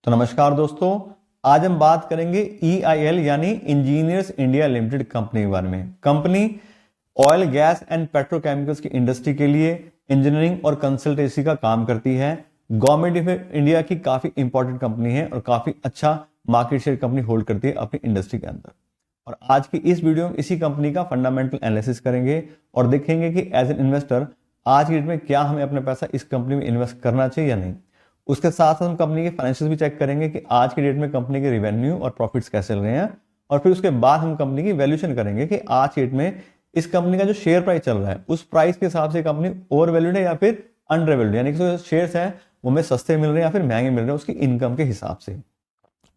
तो नमस्कार दोस्तों, आज हम बात करेंगे EIL यानी इंजीनियर्स इंडिया लिमिटेड कंपनी के बारे में। Company oil gas and petrochemicals की इंडस्ट्री के लिए इंजीनियरिंग और कंसल्टेंसी का काम करती है। गवर्नमेंट ऑफ इंडिया की काफी इंपॉर्टेंट कंपनी है और काफी अच्छा मार्केट शेयर कंपनी होल्ड करती है अपनी इंडस्ट्री के अंदर। और आज की इस वीडियो में इसी कंपनी का फंडामेंटल एनालिसिस करेंगे और देखेंगे कि एज एन इन्वेस्टर आज की डेट में क्या हमें अपना पैसा इस कंपनी में इन्वेस्ट करना चाहिए या नहीं। उसके साथ हम कंपनी के फाइनेंशियल भी चेक करेंगे कि आज की डेट में कंपनी के रेवेन्यू और प्रॉफिट्स कैसे चल रहे हैं। और फिर उसके बाद हम कंपनी की वैल्यूएशन करेंगे कि आज की डेट में इस कंपनी का जो शेयर प्राइस चल रहा है उस प्राइस के हिसाब से कंपनी ओवर वैल्यूड है या फिर अंडर वैल्यूड, यानी कि जो शेयर्स हैं वो हमें सस्ते मिल रहे हैं या फिर महंगे मिल रहे हैं उसकी इनकम के हिसाब से।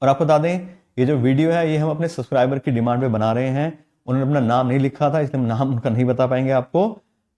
और आपको बता दें, ये जो वीडियो है ये हम अपने सब्सक्राइबर की डिमांड पे बना रहे हैं। उन्होंने अपना नाम नहीं लिखा था, इसलिए हम नाम उनका नहीं बता पाएंगे आपको।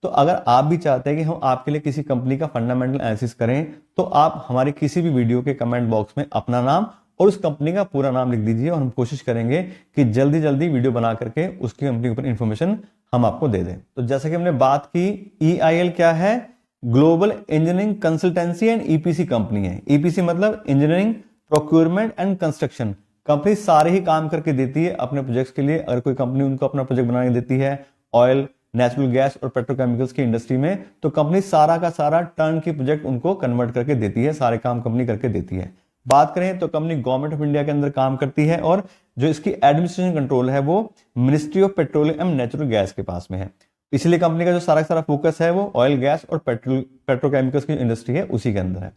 तो अगर आप भी चाहते हैं कि हम आपके लिए किसी कंपनी का फंडामेंटल एनालिसिस करें तो आप हमारी किसी भी वीडियो के कमेंट बॉक्स में अपना नाम और उस कंपनी का पूरा नाम लिख दीजिए और हम कोशिश करेंगे कि जल्दी जल्दी वीडियो बना करके उसकी कंपनी के ऊपर इंफॉर्मेशन हम आपको दे दें। तो जैसा कि हमने बात की, EIL क्या है? Global engineering consultancy and EPC company है। EPC मतलब engineering procurement and construction. Company सारे ही काम करके देती है अपने प्रोजेक्ट्स के लिए। अगर कोई कंपनी उनको अपना प्रोजेक्ट बनाने देती है ऑयल, नेचुरल गैस और पेट्रोकेमिकल्स की इंडस्ट्री में, तो कंपनी सारा का सारा टर्न की प्रोजेक्ट उनको कन्वर्ट करके देती है, सारे काम कंपनी करके देती है। बात करें तो कंपनी गवर्नमेंट ऑफ इंडिया के अंदर काम करती है और जो इसकी एडमिनिस्ट्रेशन कंट्रोल है वो ministry of petroleum and natural gas के पास में है। इसलिए कंपनी का जो सारा फोकस है वो ऑयल गैस और पेट्रोकेमिकल्स की इंडस्ट्री है उसी के अंदर है।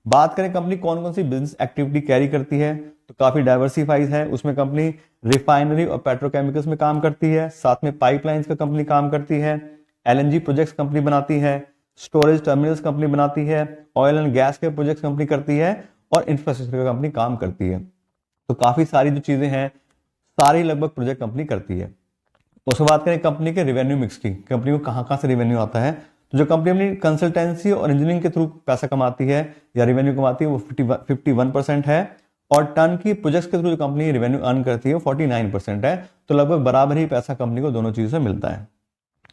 बात करें कंपनी कौन कौन सी बिजनेस एक्टिविटी कैरी करती है, तो काफी डाइवर्सिफाइड है। उसमें कंपनी रिफाइनरी और पेट्रोकेमिकल्स में काम करती है, साथ में पाइपलाइंस का कंपनी काम करती है, LNG प्रोजेक्ट्स कंपनी बनाती है, स्टोरेज टर्मिनल्स कंपनी बनाती है, ऑयल एंड गैस के प्रोजेक्ट्स कंपनी करती है और इंफ्रास्ट्रक्चर का कंपनी काम करती है। तो काफी सारी जो चीजें हैं सारी लगभग प्रोजेक्ट कंपनी करती है। उसके बात करें कंपनी के रेवेन्यू मिक्स की, कंपनी को कहाँ से रेवेन्यू आता है, तो जो कंपनी अपनी कंसल्टेंसी और इंजीनियरिंग के थ्रू पैसा कमाती है या रेवेन्यू कमाती है वो 51% है और टर्न की प्रोजेक्ट्स के थ्रू जो कंपनी रेवेन्यू अर्न करती है वो 49% है। तो लगभग बराबर ही पैसा कंपनी को दोनों चीजों से मिलता है।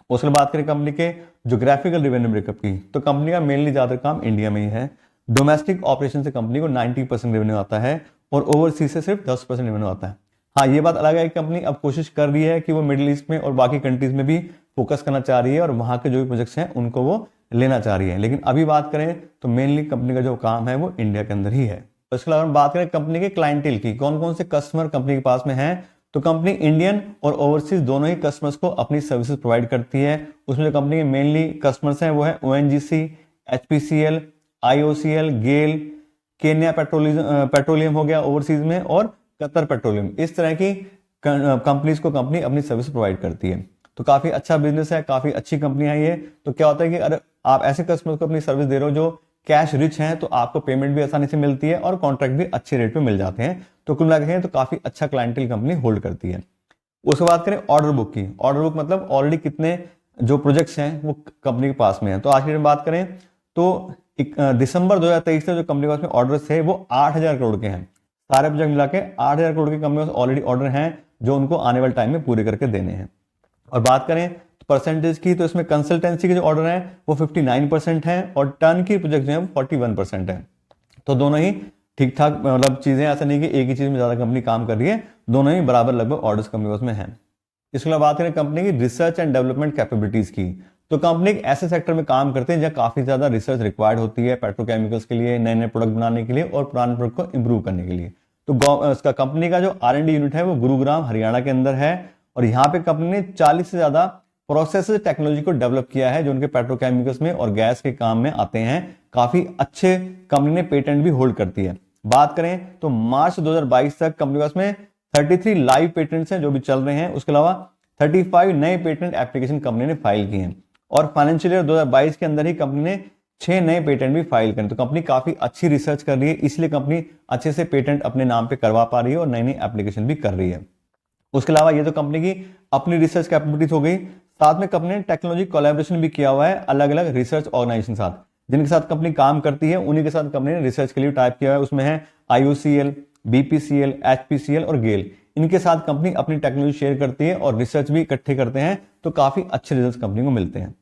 उसके बात करें कंपनी के ज्योग्राफिकल रेवेन्यू ब्रेकअप की, तो कंपनी का मेनली ज्यादा काम इंडिया में ही है। डोमेस्टिक ऑपरेशन से कंपनी को 90% रेवेन्यू आता है और ओवरसीज से सिर्फ 10% रेवेन्यू आता है। हाँ, ये बात अलग है कि कंपनी अब कोशिश कर रही है कि वो मिडिल ईस्ट में और बाकी कंट्रीज में भी फोकस करना चाह रही है और वहां के जो भी प्रोजेक्ट्स हैं उनको वो लेना चाह रही है। लेकिन अभी बात करें तो मेनली कंपनी का जो काम है वो इंडिया के अंदर ही है। इसके अलावा बात करें कंपनी के क्लाइंटेल की, कौन कौन से कस्टमर कंपनी के पास में है, तो कंपनी इंडियन और ओवरसीज दोनों ही कस्टमर्स को अपनी सर्विसेज प्रोवाइड करती है। उसमें जो कंपनी के मेनली कस्टमर्स हैं वो है ONGC, HPCL, IOCL, गेल, केन्या पेट्रोलियम हो गया ओवरसीज में, और कतर पेट्रोलियम। इस तरह की कंपनीज को कंपनी अपनी सर्विस प्रोवाइड करती है। तो काफी अच्छा बिजनेस है, काफी अच्छी कंपनी है ये। तो क्या होता है कि अगर आप ऐसे कस्टमर्स को अपनी सर्विस दे रहे हो जो कैश रिच हैं तो आपको पेमेंट भी आसानी से मिलती है और कॉन्ट्रैक्ट भी अच्छे रेट पे मिल जाते हैं। तो कुल मिला के तो काफी अच्छा क्लाइंटेल कंपनी होल्ड करती है। उसके बाद करें ऑर्डर बुक की। ऑर्डर बुक मतलब ऑलरेडी कितने जो प्रोजेक्ट्स हैं वो कंपनी के पास में है। तो आज की बात करें तो दिसंबर 2023 से जो कंपनी के पास में ऑर्डर थे वो 8,000 करोड़ के हैं। सारे प्रोजेक्ट मिला के 8,000 करोड़ की कंपनी ऑलरेडी ऑर्डर हैं जो उनको आने वाले टाइम में पूरे करके देने हैं। और बात करें परसेंटेज की, तो इसमें कंसल्टेंसी के जो ऑर्डर है वो 59% है और टर्न की प्रोजेक्ट जो है वो 41% है। तो दोनों ही ठीक ठाक मतलब चीजें, ऐसा नहीं कि एक ही चीज में ज्यादा कंपनी काम कर रही है, दोनों ही बराबर लगभग ऑर्डर्स कंपनी पास में है। इसके अलावा बात करें कंपनी की रिसर्च एंड डेवलपमेंट कैपेबिलिटीज की, तो कंपनी एक ऐसे सेक्टर में काम करते हैं जहाँ काफी ज्यादा रिसर्च रिक्वायर्ड होती है पेट्रोकेमिकल्स के लिए, नए नए प्रोडक्ट बनाने के लिए और पुराने प्रोडक्ट को इंप्रूव करने के लिए। तो इसका कंपनी का जो R&D यूनिट है वो गुरुग्राम हरियाणा के अंदर है और यहाँ पे कंपनी ने 40 से ज्यादा प्रोसेस टेक्नोलॉजी को डेवलप किया है जो उनके पेट्रोकेमिकल्स में और गैस के काम में आते हैं। काफी अच्छे कंपनी ने पेटेंट भी होल्ड करती है। बात करें तो मार्च 2022 तक कंपनी के पास में 33 लाइव पेटेंट्स हैं जो भी चल रहे हैं। उसके अलावा 35 नए पेटेंट एप्लीकेशन कंपनी ने फाइल किए हैं और फाइनेंशियल ईयर 2022 के अंदर ही कंपनी ने 6 नए पेटेंट भी फाइल करें। तो कंपनी काफी अच्छी रिसर्च कर रही है, इसलिए कंपनी अच्छे से पेटेंट अपने नाम पे करवा पा रही है और नई नई एप्लीकेशन भी कर रही है। उसके अलावा ये तो कंपनी की अपनी रिसर्च कैपेबिलिटीज हो गई, साथ में कंपनी ने टेक्नोलॉजी कोलैबोरेशन भी किया हुआ है अलग अलग रिसर्च ऑर्गेनाइजेशन साथ, जिनके साथ कंपनी काम करती है उन्हीं के साथ कंपनी ने रिसर्च के लिए टाइप किया है। उसमें है IOCL, BPCL, HPCL और गेल। इनके साथ कंपनी अपनी टेक्नोलॉजी शेयर करती है और रिसर्च भी इकट्ठे करते हैं, तो काफी अच्छे रिजल्ट कंपनी को मिलते हैं।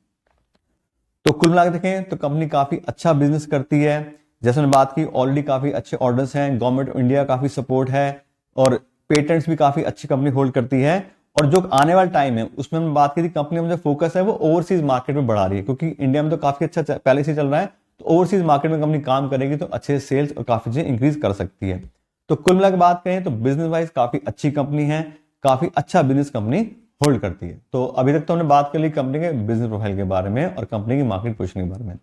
तो कुल मिलाकर देखें तो कंपनी काफी अच्छा बिजनेस करती है। जैसे मैंने बात की, ऑलरेडी काफी अच्छे ऑर्डर्स हैं, गवर्नमेंट ऑफ इंडिया काफी सपोर्ट है और पेटेंट्स भी काफी अच्छी कंपनी होल्ड करती है। और जो आने वाला टाइम है उसमें हमने बात की थी, कंपनी में जो फोकस है वो ओवरसीज मार्केट में बढ़ा रही है, क्योंकि इंडिया में तो काफी अच्छा पहले से चल रहा है, तो ओवरसीज मार्केट में कंपनी काम करेगी तो अच्छे सेल्स और काफी चीजें इंक्रीज कर सकती है। तो कुल मिलाकर बात करें तो बिजनेस वाइज काफी अच्छी कंपनी है, काफी अच्छा बिजनेस कंपनी होल्ड करती है। तो अभी तक तो हमने बात कर ली कंपनी के बिजनेस प्रोफाइल के बारे में और कंपनी की मार्केट पोजीशन के बारे में,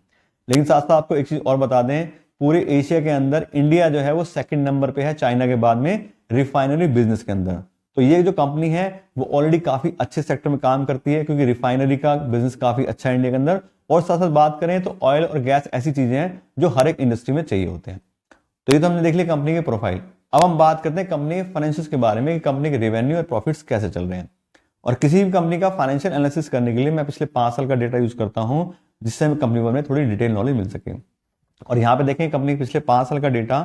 लेकिन साथ साथ आपको एक चीज और बता दें, पूरे एशिया के अंदर इंडिया जो है वो सेकंड नंबर पे है चाइना के बाद में रिफाइनरी बिजनेस के अंदर। तो ये जो कंपनी है वो ऑलरेडी काफी अच्छे सेक्टर में काम करती है, क्योंकि रिफाइनरी का बिजनेस काफी अच्छा है इंडिया के अंदर। और साथ साथ बात करें तो ऑयल और गैस ऐसी चीजें हैं जो हर एक इंडस्ट्री में चाहिए होते हैं। तो ये तो हमने देख लिया कंपनी के प्रोफाइल। अब हम बात करते हैं कंपनी के फाइनेंशियल्स के बारे में कि कंपनी के रेवेन्यू और प्रॉफिट्स कैसे चल रहे हैं। और किसी भी कंपनी का फाइनेंशियल एनालिसिस करने के लिए मैं पिछले 5 साल का डेटा यूज करता हूं, जिससे हमें कंपनी में थोड़ी डिटेल नॉलेज मिल सके। और यहाँ पे देखें कंपनी के पिछले 5 साल का डेटा,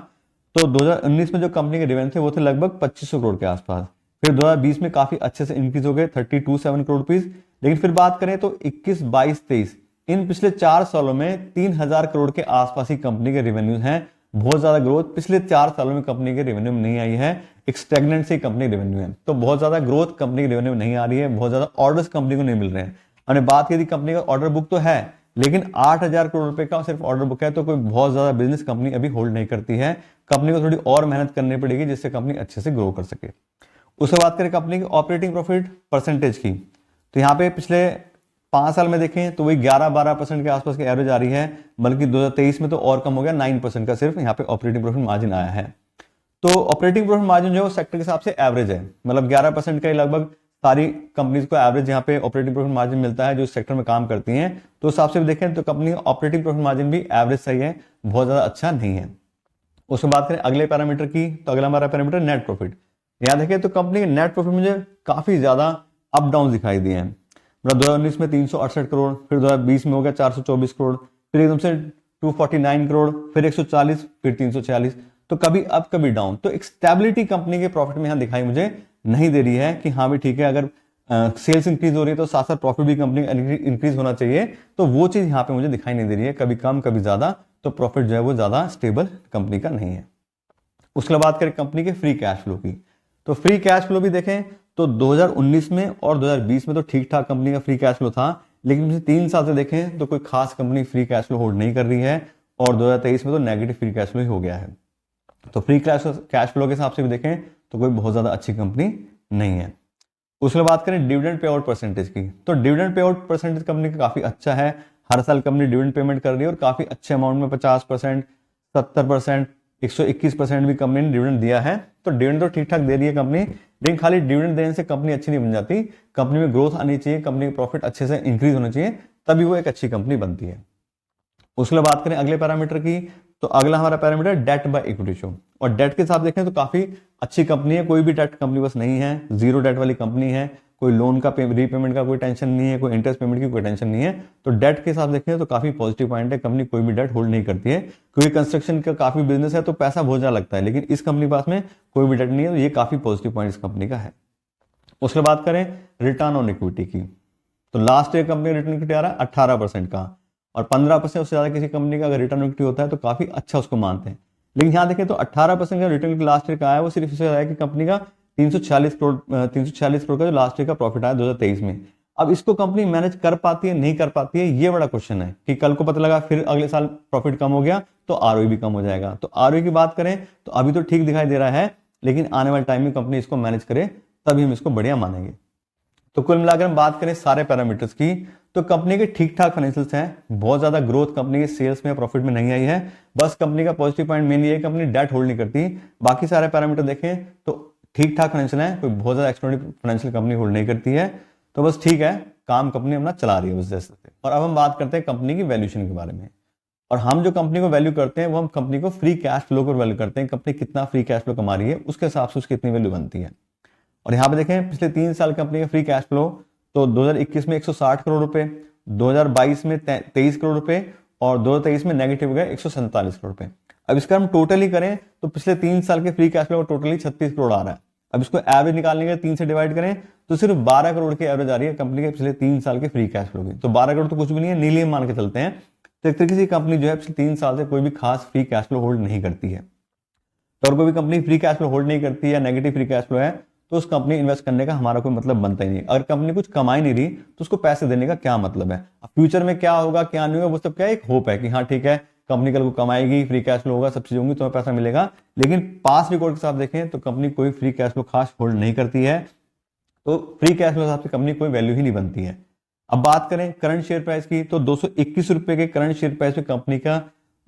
तो 2019 में जो कंपनी के रेवेन्यू थे वो थे लगभग 2500 करोड़ के आसपास। फिर 2020 में काफी अच्छे से इंक्रीज हो गए 32.7 करोड़ रुपीज। लेकिन फिर बात करें तो 21, 22, 23 इन पिछले 4 सालों में 3000 करोड़ के आसपास ही कंपनी के रेवेन्यू हैं। बहुत ज्यादा ग्रोथ पिछले 4 सालों में कंपनी के रेवेन्यू में नहीं आई है, एक स्टेगनेंट से कंपनी रेवेन्यू है। तो बहुत ज्यादा ग्रोथ कंपनी के रेवेन्यू में नहीं आ रही है, बहुत ज्यादा ऑर्डर्स कंपनी को नहीं मिल रहे हैं। हमने बात की थी कंपनी का ऑर्डर बुक तो है, लेकिन 8000 करोड़ रुपए का सिर्फ ऑर्डर बुक है, तो कोई बहुत ज्यादा बिजनेस कंपनी अभी होल्ड नहीं करती है। कंपनी को थोड़ी और मेहनत करनी पड़ेगी जिससे कंपनी अच्छे से ग्रो कर सके। उसके बात करें कंपनी की ऑपरेटिंग प्रॉफिट परसेंटेज की, तो यहाँ पे पिछले 5 साल में देखें तो वही 11-12% के आसपास की एवरेज आ रही है, बल्कि 2023 में तो और कम हो गया, 9% का सिर्फ यहाँ पे ऑपरेटिंग प्रॉफिट मार्जिन आया है। तो ऑपरेटिंग प्रॉफिट मार्जिन जो है सेक्टर के हिसाब से एवरेज है, मतलब 11% का ही लगभग सारी कंपनीज को एवरेज यहाँ पे ऑपरेटिंग प्रॉफिट मार्जिन मिलता है जो इस सेक्टर में काम करती हैं। तो उस हिसाब से देखें तो कंपनी का ऑपरेटिंग प्रॉफिट मार्जिन भी एवरेज सही है, बहुत ज्यादा अच्छा नहीं है। उसके बात करें अगले पैरामीटर की, तो अगला हमारा पैरामीटर नेट प्रॉफिट। यहाँ देखें तो कंपनी के नेट प्रॉफिट मुझे काफी ज्यादा अप डाउन दिखाई दिए हैं। मतलब 2019 में 368 करोड़, फिर 2020 में हो गया 424 करोड़, फिर एकदम से 249 करोड़, फिर 140, फिर 346। तो कभी अप कभी डाउन। तो एक स्टेबिलिटी कंपनी के प्रॉफिट में यहाँ दिखाई मुझे नहीं दे रही है कि हाँ भी ठीक है, अगर सेल्स इंक्रीज हो रही है तो साथ साथ प्रॉफिट भी कंपनी इंक्रीज होना चाहिए। तो वो चीज यहाँ पे मुझे दिखाई नहीं दे रही है, कभी कम कभी ज्यादा। तो प्रॉफिट जो है वो ज्यादा स्टेबल कंपनी का नहीं है। उसके बाद बात करें कंपनी के फ्री कैश फ्लो की, तो फ्री कैश फ्लो भी देखें तो 2019 में और 2020 में तो ठीक ठाक कंपनी का फ्री कैश फ्लो था, लेकिन पिछले 3 साल से देखें तो कोई खास company free cash flow hold नहीं कर रही है, और 2023 में तो नेगेटिव फ्री कैश फ्लो ही हो गया है। तो फ्री कैश फ्लो के हिसाब से भी देखें तो कोई बहुत ज्यादा अच्छी कंपनी नहीं है। उसके बात करें डिविडेंड पे आउट परसेंटेज की, तो dividend pay out percentage company का काफी अच्छा है। हर साल कंपनी डिविडेंड पेमेंट कर रही है और काफी अच्छे अमाउंट में 50%, 70%, 121% भी कंपनी ने डिविडेंड दिया है। तो डिविडेंड तो ठीक ठाक दे रही है कंपनी, लेकिन खाली डिविडेंड देने से कंपनी अच्छी नहीं बन जाती। कंपनी में ग्रोथ आनी चाहिए, कंपनी का प्रॉफिट अच्छे से इंक्रीज होना चाहिए, तभी वो एक अच्छी कंपनी बनती है। उसके बात करें अगले पैरामीटर की, तो अगला हमारा parameter debt by equity ratio. और डेट के साथ देखें तो काफी अच्छी कंपनी है, कोई भी डेट कंपनी बस नहीं है, जीरो डेट वाली कंपनी है। कोई लोन का रीपेमेंट का कोई टेंशन नहीं है, कोई इंटरेस्ट पेमेंट की कोई टेंशन नहीं है। तो डेट के हिसाब से देखें तो काफी पॉजिटिव पॉइंट है, कंपनी कोई भी डेट होल्ड नहीं करती है, क्योंकि कंस्ट्रक्शन का काफी बिजनेस है तो पैसा बहुत ज्यादा लगता है, लेकिन इस कंपनी के पास में कोई भी डेट नहीं है, तो ये काफी पॉजिटिव पॉइंट इस कंपनी का है। उसके बात करें रिटर्न ऑन इक्विटी की, तो last year company return equity आ रहा है 18% का, और 15% उससे ज्यादा किसी कंपनी का अगर रिटर्न इक्विटी होता है तो काफी अच्छा उसको मानते हैं। लेकिन यहाँ देखें तो 18% का रिटर्न लास्ट ईयर का आया, वो सिर्फ इससे आया कि कंपनी का 346 करोड़ का जो लास्ट ईयर का प्रॉफिट आया 2023 में। अब इसको कंपनी मैनेज कर पाती है नहीं कर पाती है, ये बड़ा क्वेश्चन है कि कल को पता लगा फिर अगले साल प्रॉफिट कम हो गया तो आरओई भी कम हो जाएगा। तो आरओई की बात करें तो अभी तो ठीक दिखाई दे रहा है, लेकिन आने वाले टाइम में कंपनी इसको मैनेज करे तभी हम इसको बढ़िया मानेंगे। तो कुल मिलाकर हम बात करें सारे पैरामीटर्स की, तो कंपनी के ठीक ठाक फाइनेंशियल्स हैं, बहुत ज्यादा ग्रोथ कंपनी के सेल्स में प्रॉफिट में नहीं आई है। बस कंपनी का पॉजिटिव पॉइंट मेन ये है कंपनी डेट होल्ड नहीं करती। बाकी सारे पैरामीटर देखें तो ठीक ठाक फाइनेंशियल है, कोई बहुत ज्यादा एक्स्ट्राऑर्डिनरी फाइनेंशियल कंपनी होल्ड नहीं करती है। तो बस ठीक है, काम कंपनी अपना चला रही है उस जैसे। और अब हम बात करते हैं कंपनी की वैल्यूएशन के बारे में। और हम जो कंपनी को वैल्यू करते हैं वो हम कंपनी को फ्री कैश फ्लो को वैल्यू करते हैं, कंपनी कितना फ्री कैश फ्लो कमा रही है उसके हिसाब से उसकी कितनी वैल्यू बनती है। और यहाँ पे देखें पिछले 3 साल कंपनी का फ्री कैश फ्लो, तो 2021 में 160 करोड़ रुपए, 2022 में 23 करोड़ रुपए, और 2023 में नेगेटिव गए 147 करोड़ रुपए। अब इसका हम टोटली करें तो पिछले 3 साल के free cash flow totally 36 crore आ रहा है। अब इसको एवरेज निकालने के 3 से डिवाइड करें तो सिर्फ 12 करोड़ की एवरेज आ रही है कंपनी के पिछले 3 साल के फ्री कैश फ्लो की। तो 12 करोड़ तो कुछ भी नहीं है, नीली मान के चलते हैं। तो एक तरीके से कंपनी जो है पिछले 3 साल से कोई भी खास फ्री कैश फ्लो होल्ड नहीं करती है। तो अगर कोई भी company free cash flow hold नहीं करती है, नेगेटिव फ्री कैश फ्लो है, तो उस कंपनी इन्वेस्ट करने का हमारा कोई मतलब बनता ही नहीं। अगर कंपनी कुछ कमाई नहीं रही तो उसको पैसे देने का क्या मतलब है। अब फ्यूचर में क्या होगा क्या नहीं होगा वो सब क्या एक होप है कि हाँ ठीक है कंपनी कल को कमाएगी, फ्री कैश फ्लो होगा, सब चीज होंगी, तुम्हें पैसा मिलेगा। लेकिन पास रिकॉर्ड के साथ देखें तो कंपनी कोई फ्री कैश फ्लो खास होल्ड नहीं करती है, तो फ्री कैश फ्लो के हिसाब से कंपनी कोई वैल्यू ही नहीं बनती है। अब बात करें करंट शेयर प्राइस की, तो 221 रुपए के करंट शेयर प्राइस पे कंपनी का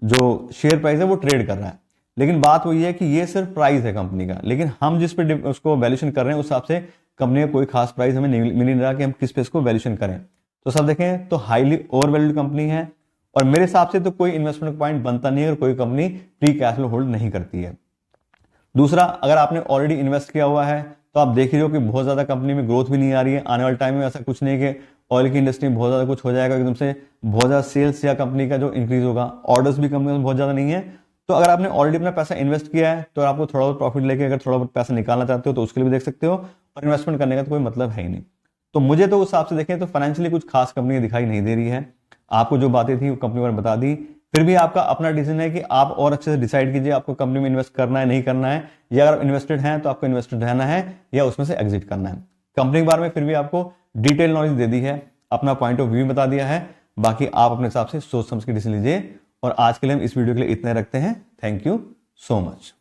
जो शेयर प्राइस है वो ट्रेड कर रहा है। लेकिन बात वही है कि ये सिर्फ प्राइस है कंपनी का, लेकिन हम जिस पे उसको वैल्यूएशन कर रहे हैं उस हिसाब से कंपनी का कोई खास प्राइस हमें मिल नहीं रहा कि हम किस पे इसको वैल्यूएशन करें। तो सब देखें तो हाईली ओवर वैल्यूड कंपनी है, और मेरे हिसाब से तो कोई इन्वेस्टमेंट पॉइंट बनता नहीं है और कोई company free cash flow hold नहीं करती है। दूसरा, अगर आपने ऑलरेडी इन्वेस्ट किया हुआ है तो आप देख रहे हो कि बहुत ज्यादा कंपनी में ग्रोथ भी नहीं आ रही है। आने वाले टाइम में ऐसा कुछ नहीं है कि ऑयल की इंडस्ट्री में बहुत ज्यादा कुछ हो जाएगा एकदम से, बहुत ज्यादा सेल्स या कंपनी का जो इंक्रीज होगा, ऑर्डर्स भी कंपनी में बहुत ज्यादा नहीं है। तो अगर आपने ऑलरेडी अपना पैसा इन्वेस्ट किया है तो आपको थोड़ा बहुत प्रॉफिट लेके अगर थोड़ा बहुत पैसा निकालना चाहते हो तो उसके लिए भी देख सकते हो, और इन्वेस्टमेंट करने का तो कोई मतलब है ही नहीं। तो मुझे तो उस हिसाब से देखें तो फाइनेंशियली कुछ खास कंपनी दिखाई नहीं दे रही है। आपको जो बातें थी वो कंपनी वाले बता दी, फिर भी आपका अपना डिसीजन है कि आप और अच्छे से डिसाइड कीजिए आपको कंपनी में इन्वेस्ट करना है नहीं करना है, या अगर इन्वेस्टेड हैं तो आपको इन्वेस्टेड रहना है या उसमें से एग्जिट करना है। कंपनी के बारे में फिर भी आपको डिटेल नॉलेज दे दी है, अपना पॉइंट ऑफ व्यू बता दिया है, बाकी आप अपने हिसाब से सोच समझ के डिसीजन लीजिए। और आज के लिए हम इस वीडियो के लिए इतने रखते हैं। Thank you so much.